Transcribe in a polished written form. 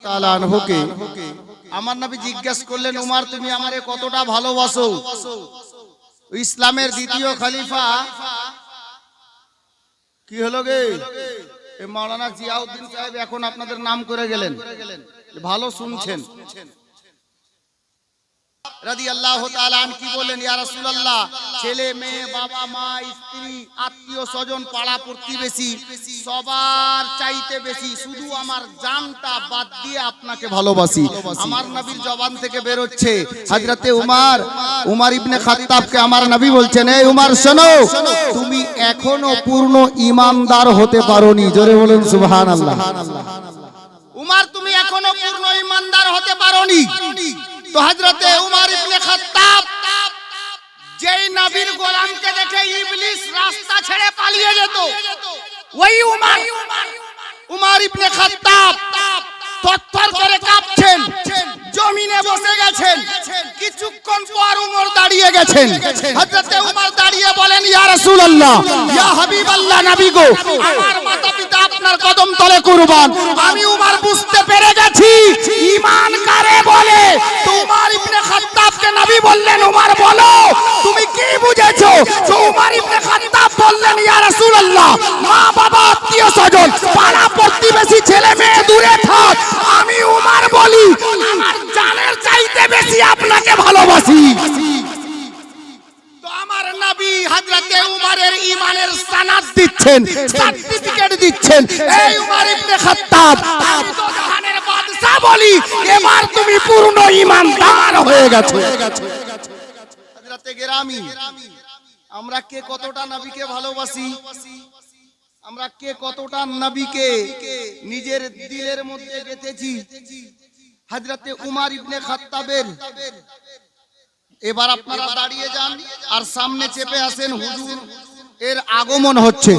তাআলা আনহুকে আমার নবী জিজ্ঞেস করলেন, উমর তুমি আমারে কতটা ভালোবাসো? ইসলামের দ্বিতীয় খলিফা কি হলো গে? এই মাওলানা জিয়াউদ্দিন সাহেব এখন আপনাদের নাম করে গেলেন, ভালো শুনছেন। রাদিয়াল্লাহু তাআলা আন কি বলেন, ইয়া রাসূলুল্লাহ, ছেলে মেয়ে বাবা মা স্ত্রী আত্মীয় স্বজন পাড়া প্রতিবেশী সবার চাইতে বেশি শুধু আমার জানটা বাদ দিয়ে আপনাকে ভালোবাসি। আমার নবীর জবান থেকে বের হচ্ছে, হযরতে উমর ইবনে খাত্তাবকে আমার নবী বলছেন, এই উমর শোনো, তুমি এখনো পূর্ণ ঈমানদার হতে পারোনি। জোরে বলুন সুবহানাল্লাহ। উমর তুমি এখনো পূর্ণ ঈমানদার হতে পারোনি। তো হযরতে উমর ইবনে খাত্তাব যেই নবীর গোলামকে দেখে ইবলিস রাস্তা ছেড়ে পালিয়ে যেত, ওই উমর ইবনে খাত্তাব থরথর করে কাঁপছেন, জমিনে বসে গেছেন। কিছুক্ষণ পর উমর দাঁড়িয়ে গেছেন। হযরতে উমর দাঁড়িয়ে বলেন, ইয়া রাসূলুল্লাহ, ইয়া হাবিবাল্লাহ, নবী গো, আমার মাতা পিতা আপনার কদম তলে কুরবান। আমি উমর বুঝতে পেরে গেছি ঈমান কারে বলে। তো উমর ইবনে খাত্তাবকে নবী বললেন, উমর বলো তুমি কি বুঝেছো? তো উমর ইবনে খাত্তাব বললেন, ইয়া রাসূলুল্লাহ, মা বাবা আত্মীয় স্বজন পাড়া প্রতিবেশী ছেলে মেয়ে দূরে থাক, আমি উমর বলি আমার জানের চাইতে বেশি আপনাকে ভালোবাসি। তো আমার নবী হযরতে উমরের ঈমানের সনদ দিচ্ছেন, সার্টিফিকেট দিচ্ছেন, এই উমর ইবনে খাত্তাব, আমি তো জাহানের বাদশা বলি, এবার তুমি পূর্ণ ঈমানদার হয়ে গেছো। হযরতে গেরামি, আমরা কে কতটা নবীকে ভালোবাসি? আমরা কে কতটা নবীকে নিজের দিলের মধ্যে গেঁথেছি? হযরতে উমর ইবনে খাত্তাবের, এবার আপনারা দাঁড়িয়ে যান আর সামনে চেপে আসেন, হুজুর এর আগমন হচ্ছে।